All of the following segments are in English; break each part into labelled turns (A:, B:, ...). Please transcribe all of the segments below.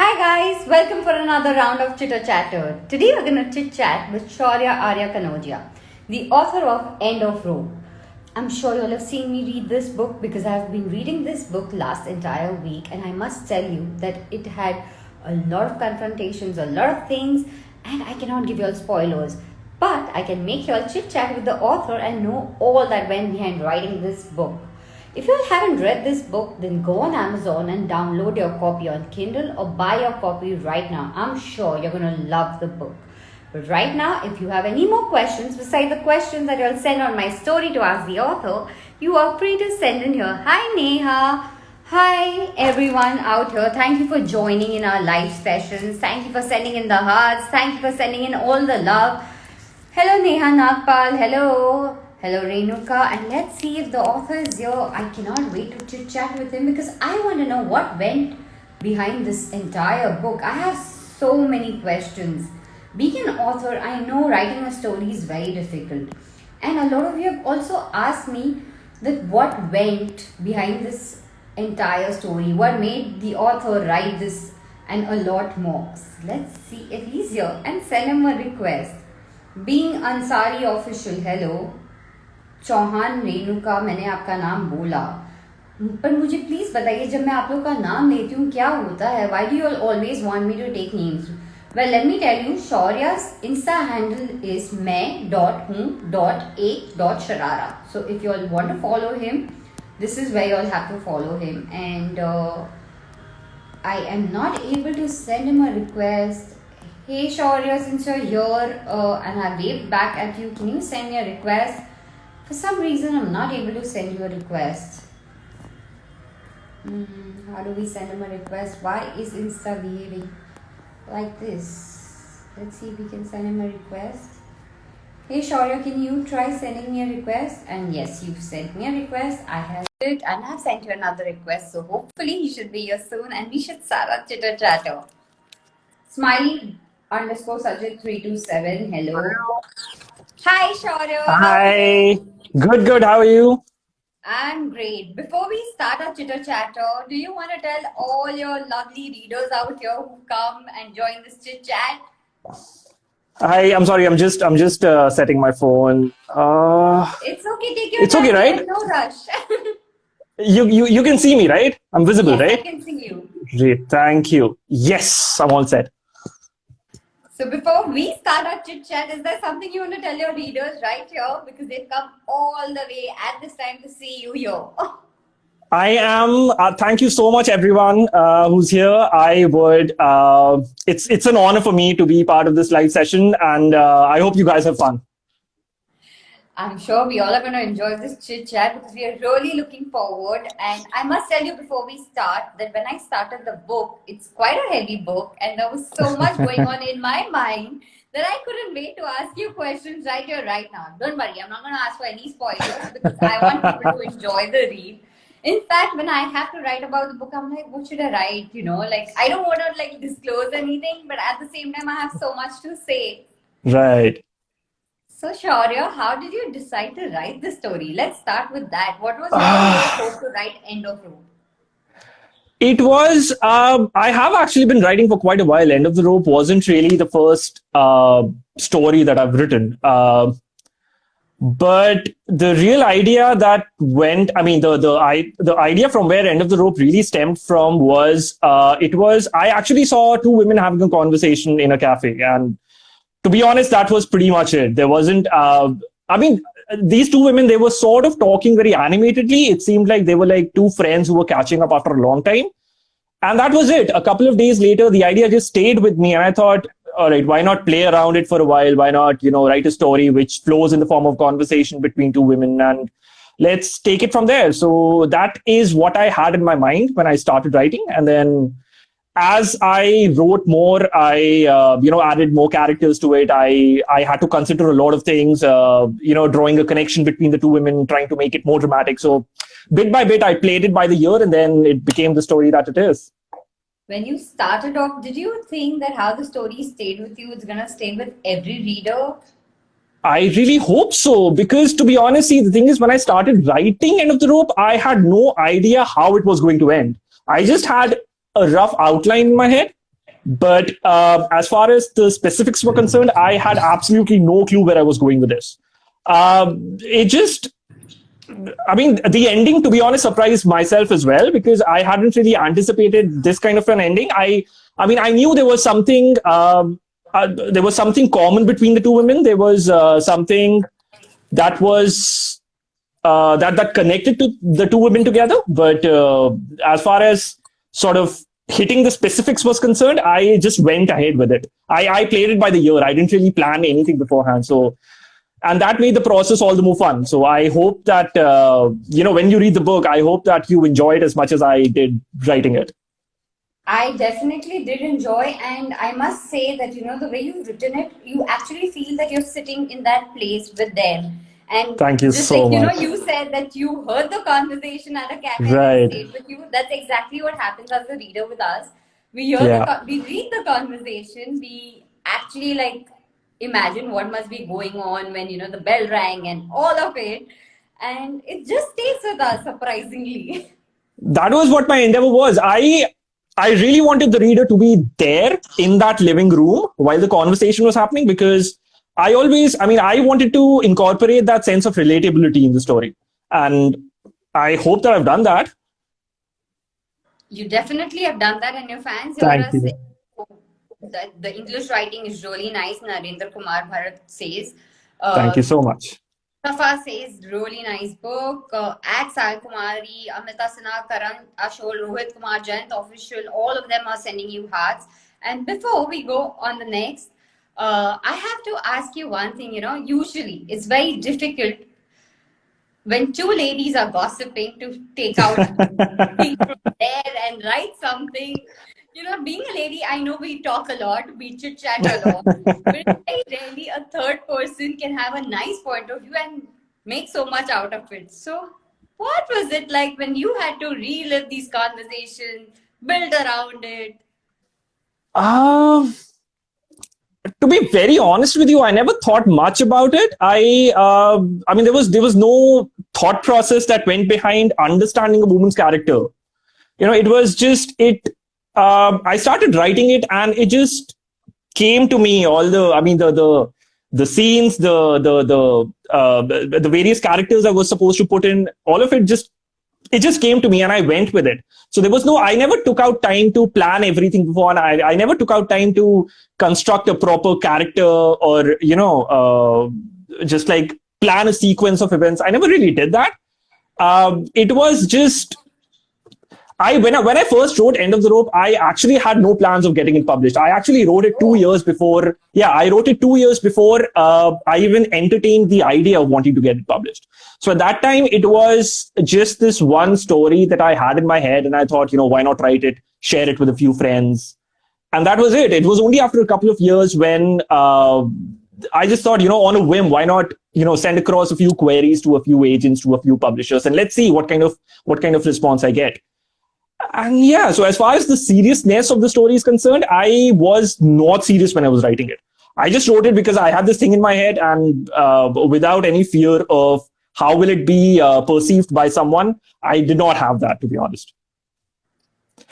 A: Hi guys, welcome for another round of Chitter Chatter. Today we're going to chit chat with Shaurya Arya Kanojia, the author of End of Row. I'm sure you'll have seen me read this book because I've been reading this book last entire week, and I must tell you that it had a lot of confrontations, a lot of things, and I cannot give you all spoilers. But I can make you all chit chat with the author and know all that went behind writing this book. If you haven't read this book, then go on Amazon and download your copy on Kindle or buy your copy right now. I'm sure you're going to love the book. But right now, if you have any more questions besides the questions that you'll send on my story to ask the author, you are free to send in here. Hi Neha. Hi everyone out here. Thank you for joining in our live sessions. Thank you for sending in the hearts. Thank you for sending in all the love. Hello Neha Nagpal. Hello. Hello Renuka, and let's see if the author is here. I cannot wait to chit chat with him because I want to know what went behind this entire book. I have so many questions. Being an author, I know writing a story is very difficult, and a lot of you have also asked me that what went behind this entire story, what made the author write this, and a lot more. So let's see if he's here and send him a request. Being Ansari official, hello. Chauhan Renuka, मैंने आपका नाम बोला, पर मुझे please बताइए जब मैं आप लोग का नाम लेती हूँ क्या होता है? Why do you all always want me to take names? Well, let me tell you, Shaurya's Insta handle is मैं.हूँ.a.sharara. So if you all want to follow him, this is where you all have to follow him. And I am not able to send him a request. Hey Shaurya, since you're here and I waved back at you, can you send me a request? For some reason, I'm not able to send you a request. How do we send him a request? Why is Insta behaving like this? Let's see if we can send him a request. Hey Shaurya, can you try sending me a request? And yes, you've sent me a request. I have it and I've sent you another request. So hopefully he should be here soon and we should start our chitter chatter. Smiley_Sajid327. Hello. Hi Shaurya.
B: Hi. Good. How are you?
A: I'm great. Before we start our chitter chatter, do you want to tell all your lovely readers out here who come and join this chit chat?
B: I'm sorry. I'm just setting my phone.
A: It's okay. Take your
B: it's
A: time.
B: okay, right?
A: There's no rush.
B: You can see me, right? I'm visible,
A: yes,
B: right?
A: I can see you.
B: Great. Thank you. Yes, I'm all set.
A: So before we start our chit chat, is there something you want to tell your readers right here? Because they've come all the way at this time to see you here.
B: I am. Thank you so much, everyone who's here. It's an honor for me to be part of this live session, and I hope you guys have fun.
A: I'm sure we all are going to enjoy this chit chat because we are really looking forward. And I must tell you before we start that when I started the book, it's quite a heavy book and there was so much going on in my mind that I couldn't wait to ask you questions right here, right now. Don't worry, I'm not going to ask for any spoilers because I want people to enjoy the read. In fact, when I have to write about the book, I'm like, what should I write? You know, like I don't want to like disclose anything, but at the same time, I have so much to say.
B: Right.
A: So Shaurya, how did you decide to write the story? Let's start with that. What was your hope to write End of Rope?
B: It was, I have actually been writing for quite a while. End of the Rope wasn't really the first story that I've written. But the real idea that went, I mean, the idea from where End of the Rope really stemmed from was, I actually saw two women having a conversation in a cafe. And to be honest, that was pretty much it. There wasn't, these two women, they were sort of talking very animatedly. It seemed like they were like two friends who were catching up after a long time. And that was it. A couple of days later, the idea just stayed with me. And I thought, all right, why not play around it for a while? Why not, write a story which flows in the form of conversation between two women and let's take it from there. So that is what I had in my mind when I started writing. And then as I wrote more, I added more characters to it. I had to consider a lot of things, drawing a connection between the two women, trying to make it more dramatic. So bit by bit, I played it by the ear and then it became the story that it is.
A: When you started off, did you think that how the story stayed with you, it's going to stay with every reader?
B: I really hope so, because to be honest, the thing is when I started writing End of the Rope, I had no idea how it was going to end. I just had a rough outline in my head. But as far as the specifics were concerned, I had absolutely no clue where I was going with this. It just, I mean, the ending, to be honest, surprised myself as well, because I hadn't really anticipated this kind of an ending. I mean, I knew there was something. There was something common between the two women. There was something that was that connected to the two women together. But as far as sort of hitting the specifics was concerned, I just went ahead with it. I played it by the ear. I didn't really plan anything beforehand. So, and that made the process all the more fun. So I hope that when you read the book, I hope that you enjoy it as much as I did writing it.
A: I definitely did enjoy, and I must say that the way you've written it, you actually feel that you're sitting in that place with them. And
B: thank you
A: just
B: so
A: like
B: much.
A: You said that you heard the conversation at a cafe
B: right.
A: and stayed with you. That's exactly what happens as a reader with us. We we read the conversation, we actually like imagine what must be going on when the bell rang and all of it, and it just stays with us surprisingly.
B: That was what my endeavor was. I really wanted the reader to be there in that living room while the conversation was happening, because I wanted to incorporate that sense of relatability in the story. And I hope that I've done that.
A: You definitely have done that, and your fans
B: Thank you.
A: That the English writing is really nice. Narendra Kumar Bharat says.
B: Thank you so much.
A: Safa says, really nice book. At Sai Kumari, Amita Sinha, Karan Ashol, Rohit Kumar, Jayant Official, all of them are sending you hearts. And before we go on the next, I have to ask you one thing. Usually it's very difficult when two ladies are gossiping to take out things from there and write something. Being a lady, I know we talk a lot, we chit chat a lot, but very rarely a third person can have a nice point of view and make so much out of it. So, what was it like when you had to relive these conversations, build around it?
B: To be very honest with you, I never thought much about it. There was no thought process that went behind understanding a woman's character. It was just it. I started writing it, and it just came to me. All the scenes, the various characters I was supposed to put in, all of it just came to me, and I went with it. So I never took out time to plan everything before, and I never took out time to construct a proper character or just like plan a sequence of events. I never really did that. It was just. When I first wrote End of the Rope, I actually had no plans of getting it published. I actually wrote it 2 years before. Yeah, I wrote it 2 years before I even entertained the idea of wanting to get it published. So at that time, it was just this one story that I had in my head, and I thought, why not write it, share it with a few friends, and that was it. It was only after a couple of years when I just thought, on a whim, why not, send across a few queries to a few agents, to a few publishers, and let's see what kind of response I get. And yeah, so as far as the seriousness of the story is concerned, I was not serious when I was writing it. I just wrote it because I had this thing in my head, and without any fear of how will it be perceived by someone. I did not have that, to be honest.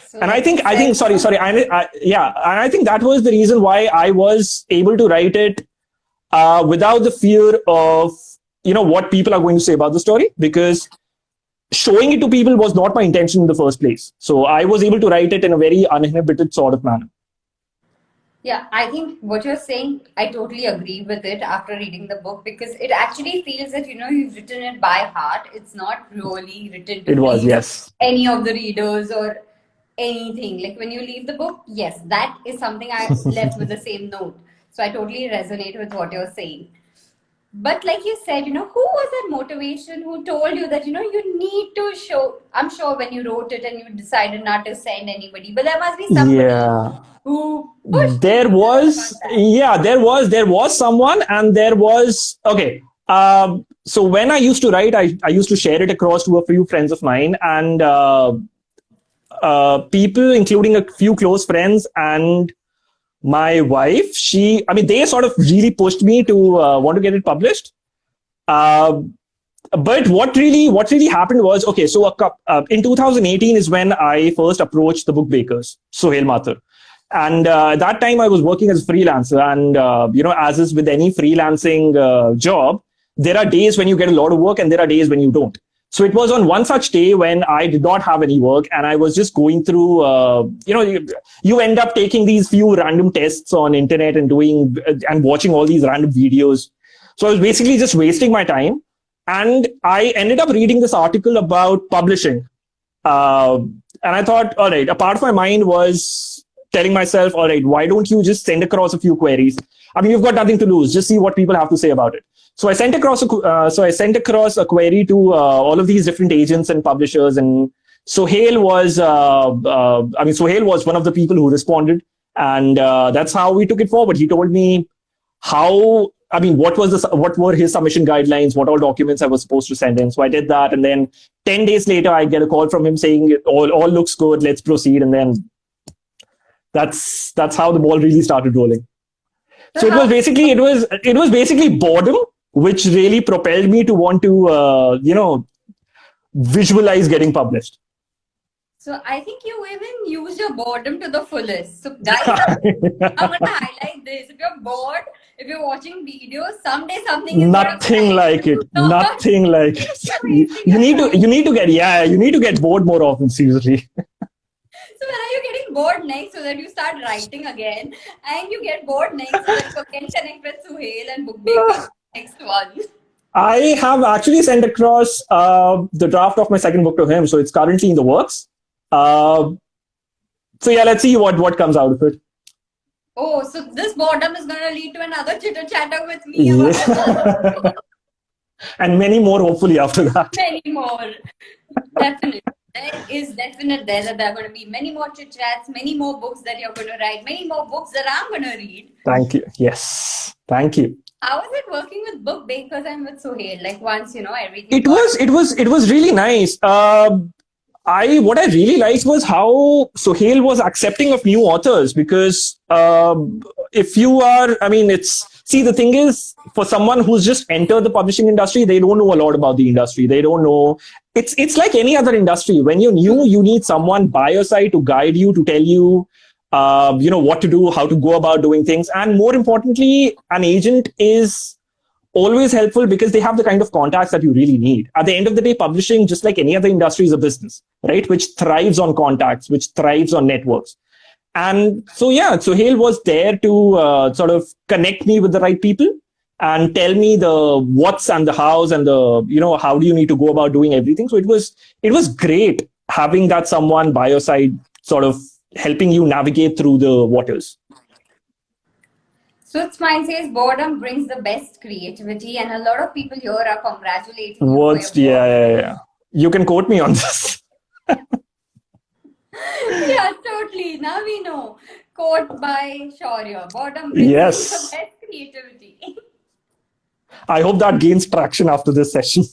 B: So and I think, sorry. And I think that was the reason why I was able to write it without the fear of, what people are going to say about the story, because showing it to people was not my intention in the first place. So I was able to write it in a very uninhibited sort of manner.
A: Yeah, I think what you're saying, I totally agree with it after reading the book, because it actually feels that, you've written it by heart. It's not really written to please any of the readers or anything. Like when you leave the book, yes, that is something I left with the same note. So I totally resonate with what you're saying. But like you said, who was that motivation who told you that, you need to show? I'm sure when you wrote it and you decided not to send anybody, but there must be somebody who pushed
B: there was someone, and there was, okay. So when I used to write, I used to share it across to a few friends of mine, and people, including a few close friends and my wife, they sort of really pushed me to want to get it published. But what really happened was, okay, so in 2018 is when I first approached the book bakers, Sohail Mathur. And at that time, I was working as a freelancer. And, as is with any freelancing job, there are days when you get a lot of work and there are days when you don't. So it was on one such day when I did not have any work and I was just going through, you end up taking these few random tests on internet and doing and watching all these random videos. So I was basically just wasting my time. And I ended up reading this article about publishing. And I thought, all right, a part of my mind was telling myself, all right, why don't you just send across a few queries? I mean, you've got nothing to lose. Just see what people have to say about it. So I sent across a query to all of these different agents and publishers, and Sohail was one of the people who responded, and that's how we took it forward. He told me what were his submission guidelines, what all documents I was supposed to send in. So I did that, and then 10 days later, I get a call from him saying all looks good, let's proceed, and then that's how the ball really started rolling. So it was basically boredom, which really propelled me to want to, visualize getting published.
A: So I think you even use your boredom to the fullest. So guys, I'm going to highlight this. If you're bored, if you're watching videos, someday something is
B: nothing like it. Nothing like it. You need to get bored more often, seriously.
A: So when are you getting bored next so that you start writing again and you get bored next so that you can connect with Suhail and book making next one?
B: I have actually sent across the draft of my second book to him, so it's currently in the works. So yeah, let's see what comes out of it.
A: Oh, so this boredom is going to lead to another chitter chatter with me.
B: Yeah. And many more, hopefully, after that.
A: Many more. Definitely. There is definite that there are going to be many more chit chats, many more books that you're going to write, many more books that I'm going to read.
B: Thank you. Yes. Thank you.
A: How is it working with book bakers and with Sohail? Like once, everything.
B: It was really nice. What I really liked was how Sohail was accepting of new authors, because if you are, the thing is, for someone who's just entered the publishing industry, they don't know a lot about the industry. They don't know. It's like any other industry. When you're new, you need someone by your side to guide you, to tell you, what to do, how to go about doing things. And more importantly, an agent is always helpful because they have the kind of contacts that you really need. At the end of the day, publishing, just like any other industry, is a business, right? Which thrives on contacts, which thrives on networks. And so, yeah, Sohail was there to sort of connect me with the right people and tell me the what's and the hows and the, how do you need to go about doing everything. So it was great having that someone by your side, sort of helping you navigate through the waters.
A: Swift's mind says boredom brings the best creativity, and a lot of people here are congratulating you.
B: Words, yeah. You can quote me on this.
A: Yeah, totally. Now we know. Quote by Shaurya. Boredom brings the best creativity.
B: I hope that gains traction after this session.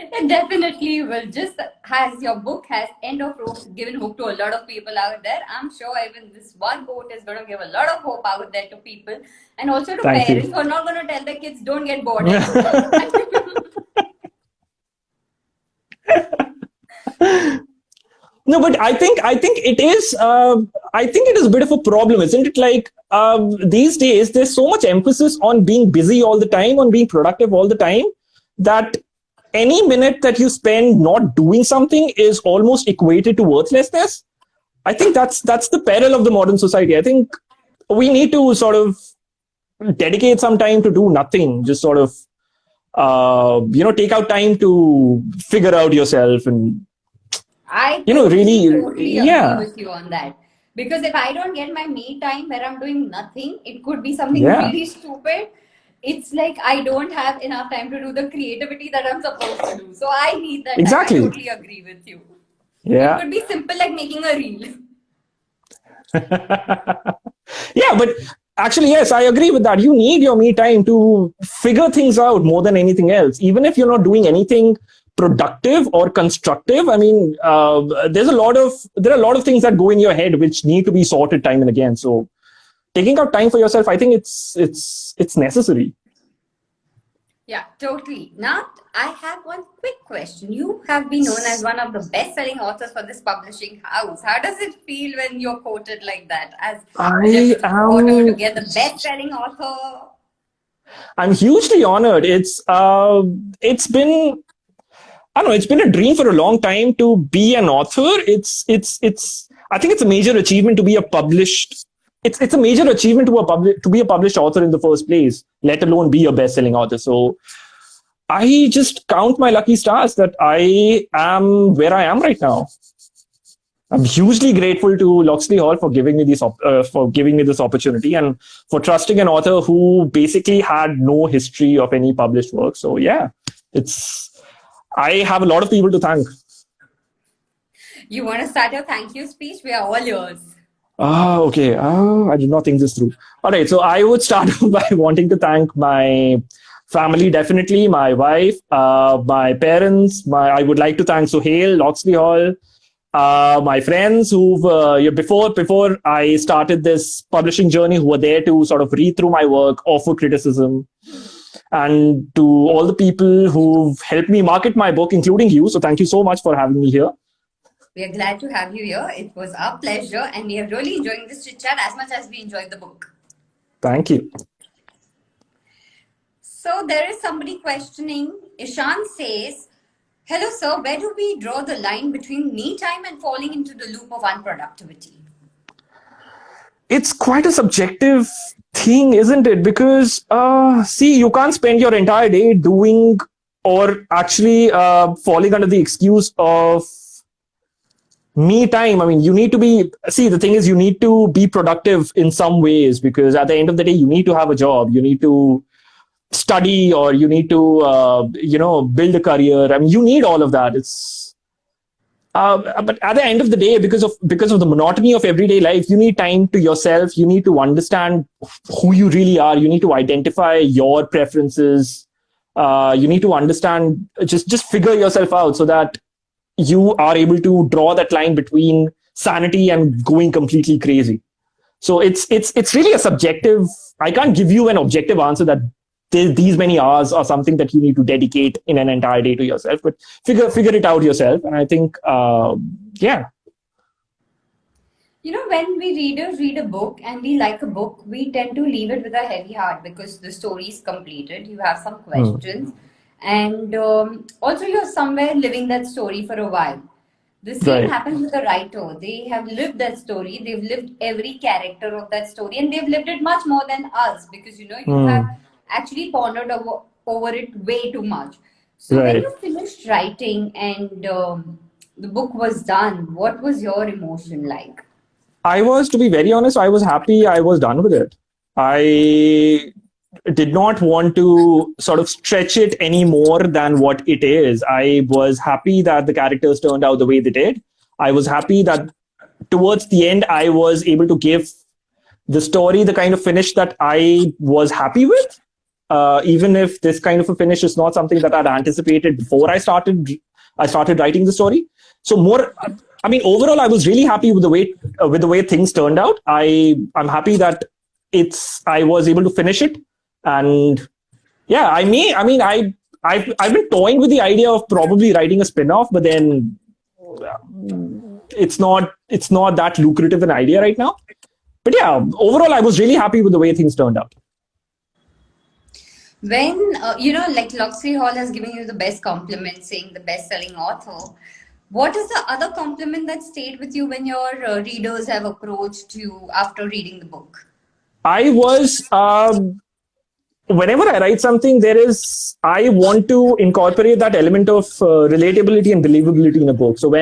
A: It definitely will. Just as your book has end of rope given hope to a lot of people out there, I'm sure even this one quote is going to give a lot of hope out there to people, and also to parents who are not going to tell their kids don't get bored.
B: No, but I think it is. I think it is a bit of a problem, isn't it? Like these days, there's so much emphasis on being busy all the time, on being productive all the time, that any minute that you spend not doing something is almost equated to worthlessness. I think that's the peril of the modern society. I think we need to sort of dedicate some time to do nothing. Just sort of, take out time to figure out yourself and.
A: I totally agree with you on that. Because if I don't get my me time where I'm doing nothing, it could be something really stupid. It's like I don't have enough time to do the creativity that I'm supposed to do. So I need that.
B: Exactly.
A: I totally agree with you.
B: Yeah.
A: It could be simple like making a reel.
B: Yeah, but actually, yes, I agree with that. You need your me time to figure things out more than anything else. Even if you're not doing anything productive or constructive, there are a lot of things that go in your head which need to be sorted time and again. So taking out time for yourself, I think it's necessary.
A: Yeah, totally. Now, I have one quick question. You have been known as one of the best-selling authors for this publishing house. How does it feel when you're quoted like that as a
B: I
A: reputable author to
B: am
A: get the best-selling author?
B: I'm hugely honored. It's been I don't know, it's been a dream for a long time to be an author. It's I think it's a major achievement to be a published it's a major achievement to be a published author in the first place, let alone be a best-selling author. So I just count my lucky stars that I am where I am right now. I'm hugely grateful to Loxley Hall for giving me this opportunity and for trusting an author who basically had no history of any published work. So yeah, it's I have a lot of people to thank.
A: You want to start your thank you speech? We are all yours.
B: Okay. I did not think this through. All right. So I would start by wanting to thank my family, definitely, my wife, my parents. I would like to thank Suhail, Loxley Hall, my friends who've before I started this publishing journey, who were there to sort of read through my work, offer criticism, and to all the people who've helped me market my book, including you. So thank you so much for having me here.
A: We are glad to have you here. It was our pleasure, and we are really enjoying this chit chat as much as we enjoyed the book.
B: Thank you.
A: So there is somebody questioning. Ishan says, "Hello, sir. Where do we draw the line between me time and falling into the loop of unproductivity?"
B: It's quite a subjective thing, isn't it? Because see, you can't spend your entire day doing or actually falling under the excuse of me time. I mean, you need to be, see, the thing is, you need to be productive in some ways, because at the end of the day, you need to have a job, you need to study, or you need to, build a career. I mean, you need all of that. But at the end of the day, because of the monotony of everyday life, you need time to yourself. You need to understand who you really are. You need to identify your preferences. You need to understand, just figure yourself out, so that you are able to draw that line between sanity and going completely crazy. So it's really a subjective. I can't give you an objective answer that these many hours are something that you need to dedicate in an entire day to yourself, but figure it out yourself. And I think, yeah.
A: You know, when we readers read a book and we like a book, we tend to leave it with a heavy heart because the story is completed. You have some questions, and also you're somewhere living that story for a while. The same
B: Right.
A: happens with a writer. They have lived that story. They've lived every character of that story, and they've lived it much more than us, because you have actually pondered over it way too much. So when
B: Right.
A: you finished writing and the book was done, what was your emotion like?
B: To be very honest, I was happy I was done with it. I did not want to sort of stretch it any more than what it is. I was happy that the characters turned out the way they did. I was happy that towards the end, I was able to give the story the kind of finish that I was happy with. Even if this kind of a finish is not something that I'd anticipated before I started writing the story. So overall, I was really happy with the way things turned out. I'm happy that I was able to finish it. And yeah, I've been toying with the idea of probably writing a spin-off, but then it's not that lucrative an idea right now. But yeah, overall, I was really happy with the way things turned out.
A: When, like Loxley Hall has given you the best compliment, saying the best-selling author, what is the other compliment that stayed with you when your readers have approached you after reading the book?
B: I was, whenever I write something, I want to incorporate that element of relatability and believability in a book. So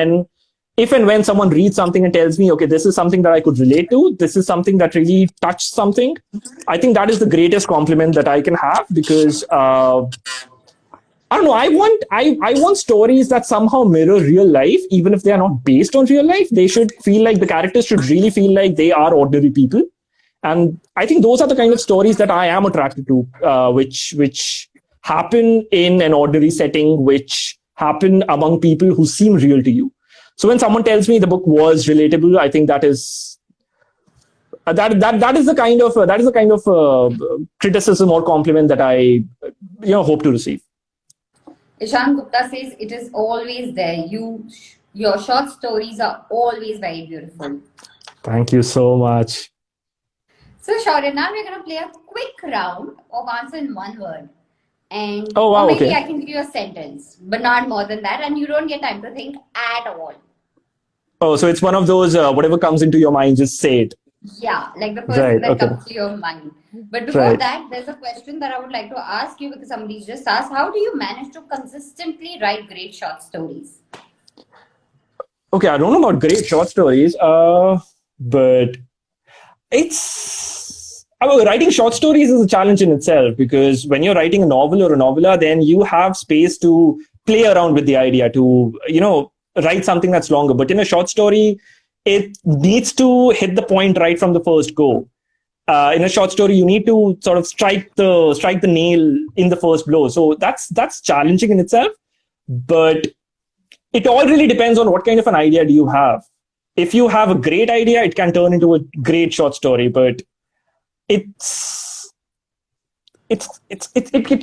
B: if and when someone reads something and tells me, okay, this is something that I could relate to, this is something that really touched something, I think that is the greatest compliment that I can have, because I don't know, I want stories that somehow mirror real life, even if they are not based on real life. They should feel like the characters should really feel like they are ordinary people. And I think those are the kind of stories that I am attracted to, which happen in an ordinary setting, which happen among people who seem real to you. So when someone tells me the book was relatable, I think that is That is the kind of criticism or compliment that I hope to receive.
A: Ishan Gupta says it is always there. Your short stories are always very beautiful.
B: Thank you so much.
A: So Shaurya, now we're gonna play a quick round of answer in one word. And
B: Oh
A: or
B: wow,
A: maybe
B: okay.
A: I can give you a sentence, but not more than that, and you don't get time to think at all.
B: Oh, so it's one of those whatever comes into your mind, just say it.
A: Yeah, like the first thing
B: Right.
A: that
B: Okay.
A: comes to your mind. But before
B: Right.
A: that, there's a question that I would like to ask you because somebody just asked, how do you manage to consistently write great short stories?
B: Okay. I don't know about great short stories, but writing short stories is a challenge in itself because when you're writing a novel or a novella, then you have space to play around with the idea to write something that's longer. But in a short story, it needs to hit the point right from the first go. In a short story, you need to sort of strike the nail in the first blow. So that's challenging in itself. But it all really depends on what kind of an idea do you have. If you have a great idea, it can turn into a great short story. But it's it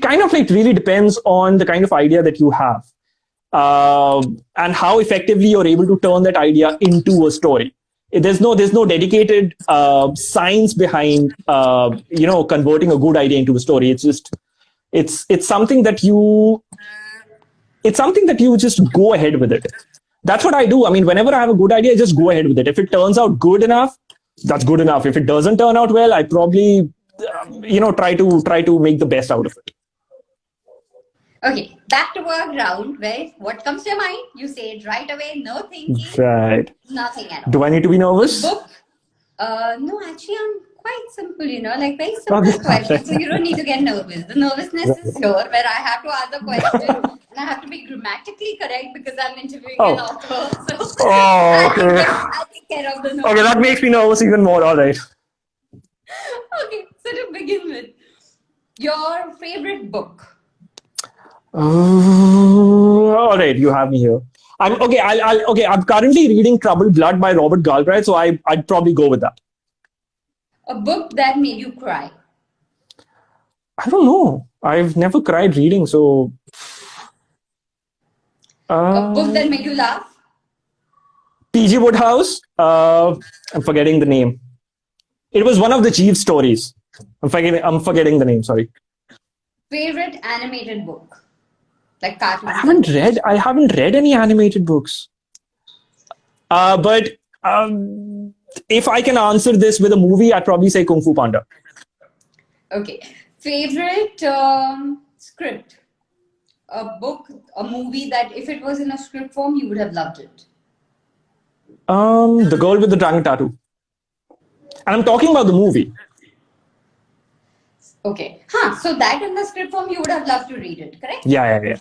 B: kind of like really depends on the kind of idea that you have, and how effectively you're able to turn that idea into a story. There's no dedicated science behind converting a good idea into a story. It's something that you just go ahead with it. That's what I do. I mean, whenever I have a good idea, I just go ahead with it. If it turns out good enough, that's good enough. If it doesn't turn out well, I probably try to make the best out of it.
A: Okay, back to work round where what comes to your mind, you say it right away, no thinking,
B: Right.
A: nothing at all.
B: Do I need to be nervous?
A: Book? No, actually, I'm quite simple, like very simple questions. So you don't need to get nervous. The nervousness is here where I have to ask the question and I have to be grammatically correct because I'm interviewing an author. So I'll take care of the nerves.
B: Okay, that makes me nervous even more. All right.
A: Okay, so to begin with, your favorite book?
B: All right, you have me here. I'm currently reading Troubled Blood by Robert Galbraith, so I'd probably go with that.
A: A book that made you cry?
B: I don't know. I've never cried reading, so.
A: A book that made you laugh?
B: P.G. Wodehouse. I'm forgetting the name. It was one of the Jeeves stories. I'm forgetting the name. Sorry.
A: Favorite animated book? Like cartoon.
B: I haven't read any animated books. But if I can answer this with a movie, I'd probably say Kung Fu Panda.
A: Okay. Favorite script? A book, a movie that if it was in a script form, you would have loved it.
B: The Girl with the Dragon Tattoo. And I'm talking about the movie.
A: Okay. So that in the script form, you would have loved to read it, correct?
B: Yeah.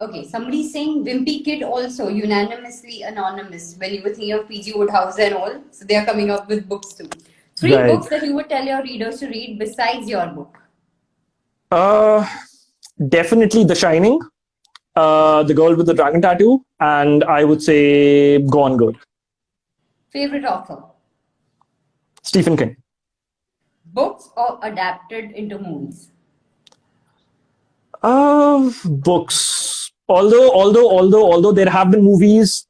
A: Okay. Somebody's saying Wimpy Kid also, unanimously anonymous. When you were thinking of P.G. Wodehouse and all, so they are coming up with books too. Three books that you would tell your readers to read besides your book.
B: Definitely The Shining, The Girl with the Dragon Tattoo, and I would say Gone Girl.
A: Favorite author?
B: Stephen King.
A: Books or adapted into movies?
B: Books. Although there have been movies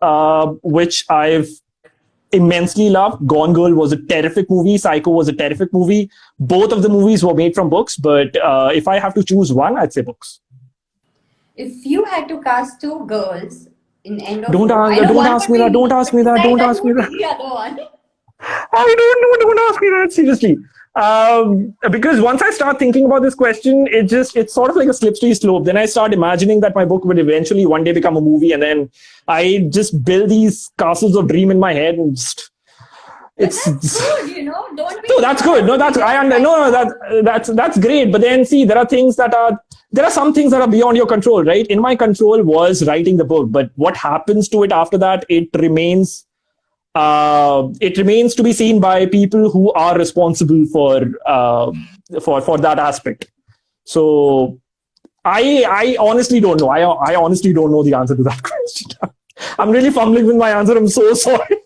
B: which I've immensely loved. Gone Girl was a terrific movie. Psycho was a terrific movie. Both of the movies were made from books, but if I have to choose one, I'd say books.
A: If you had to cast two girls in End of
B: Don't ask me that. Don't ask me that. Don't ask me that.
A: The other one.
B: I don't know. Don't ask me that. Seriously. Because once I start thinking about this question, it's sort of like a slippery slope. Then I start imagining that my book would eventually one day become a movie, and then I just build these castles of dream in my head, and just
A: That's good, Don't be.
B: No, that's good. No, that's great. But then see, there are some things that are beyond your control, right? In my control was writing the book, but what happens to it after that, it remains to be seen by people who are responsible for that aspect. So I honestly don't know. I honestly don't know the answer to that question. I'm really fumbling with my answer. I'm so sorry.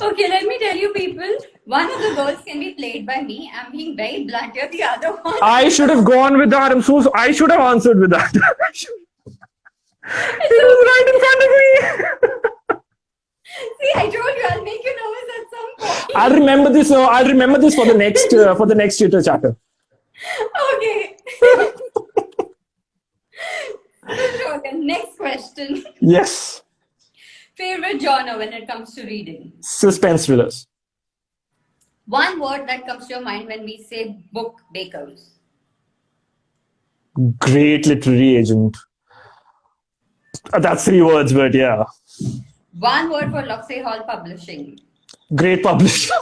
A: Okay, let me tell you, people. One of the girls can be played by me. I'm being very blunt here. The other one,
B: I should have gone with that. I should have answered with that. It was right in front of me.
A: see, I told you I'll make you nervous at some point.
B: I'll remember this. I'll remember this for the next Chitter chapter.
A: Okay. So, the next question.
B: Yes.
A: Favorite genre when it comes to reading?
B: Suspense thrillers.
A: One word that comes to your mind when we say book bakers.
B: Great literary agent. That's 3 words, but yeah.
A: One word for Loxley Hall Publishing.
B: Great publisher.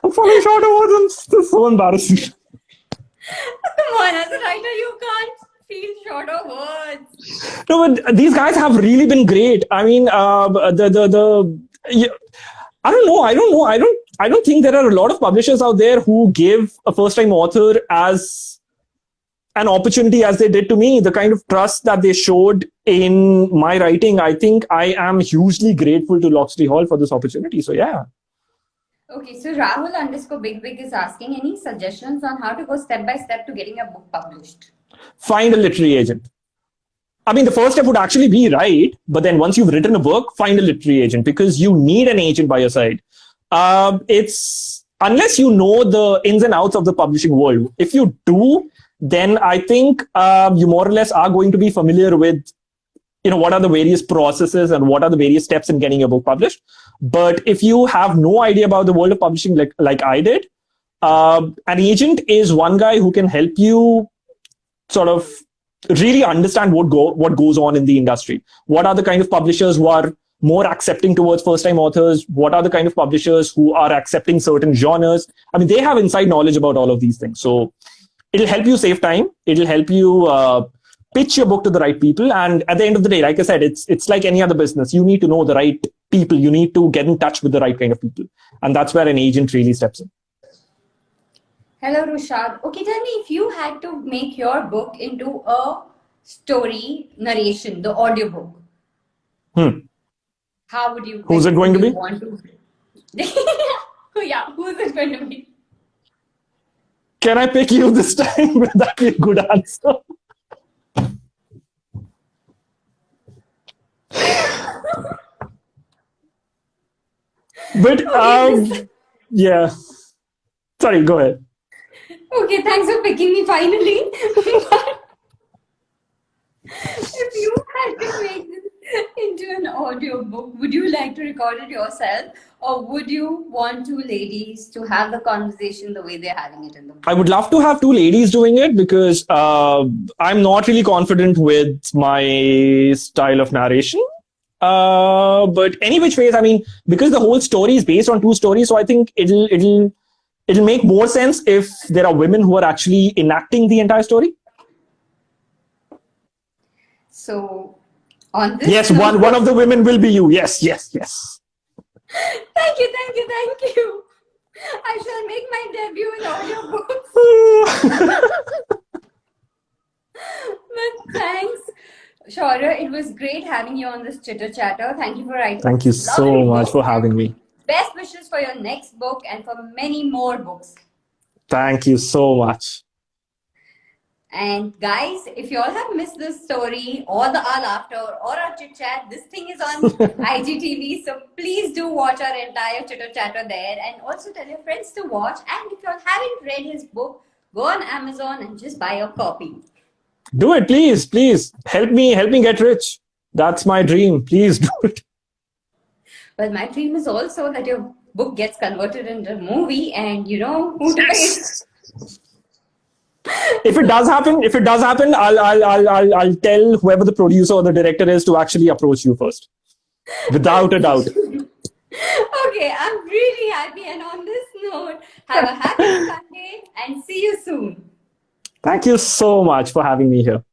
B: I'm falling short of words. This is so embarrassing.
A: Come on, as a writer, you can't feel short of words.
B: No, but these guys have really been great. I mean, I don't know. I don't think there are a lot of publishers out there who give a first-time author as an opportunity as they did to me. The kind of trust that they showed in my writing, I think I am hugely grateful to Loxley Hall for this opportunity. So yeah.
A: Okay, so Rahul _ Big Big is asking any suggestions on how to go step by step to getting a book published.
B: Find a literary agent. I mean, the first step would actually be but then once you've written a book, find a literary agent because you need an agent by your side. It's unless you know the ins and outs of the publishing world. If you do, then I think you more or less are going to be familiar with, what are the various processes and what are the various steps in getting your book published. But if you have no idea about the world of publishing like I did, an agent is one guy who can help you sort of really understand what goes on in the industry. What are the kind of publishers who are more accepting towards first-time authors? What are the kind of publishers who are accepting certain genres? I mean, they have inside knowledge about all of these things. So it'll help you save time. It'll help you pitch your book to the right people. And at the end of the day, like I said, it's like any other business. You need to know the right people. You need to get in touch with the right kind of people. And that's where an agent really steps in.
A: Hello, Rushad. Okay, tell me, if you had to make your book into a story narration, the audiobook, how would you?
B: Who's it going to be?
A: Yeah, who's it going to be?
B: Can I pick you this time? Would that be a good answer? But yeah. Sorry, go ahead.
A: Okay, thanks for picking me finally. If you had to make this into an audiobook, would you like to record it yourself, or would you want 2 ladies to have the conversation the way they're having it in the book?
B: I would love to have 2 ladies doing it because I'm not really confident with my style of narration. But any which ways, I mean, because the whole story is based on 2 stories, so I think it'll make more sense if there are women who are actually enacting the entire story.
A: So, on this
B: yes,
A: note,
B: one of the women will be you. Yes.
A: Thank you. I shall make my debut in audiobooks. But thanks, Shaurya. It was great having you on this Chitter Chatter. Thank you for writing.
B: Thank you so much for having me.
A: Best wishes for your next book and for many more books.
B: Thank you so much.
A: And guys, if you all have missed this story or our laughter or our chit chat, this thing is on IGTV. So please do watch our entire Chitter Chatter there, and also tell your friends to watch. And if you all haven't read his book, go on Amazon and just buy a copy.
B: Do it, please. Help me get rich. That's my dream. Please do it.
A: Well, my dream is also that your book gets converted into a movie, and you know who to pay.
B: If it does happen, I'll tell whoever the producer or the director is to actually approach you first, without a doubt.
A: Okay, I'm really happy, and on this note, have a happy Sunday and see you soon.
B: Thank you so much for having me here.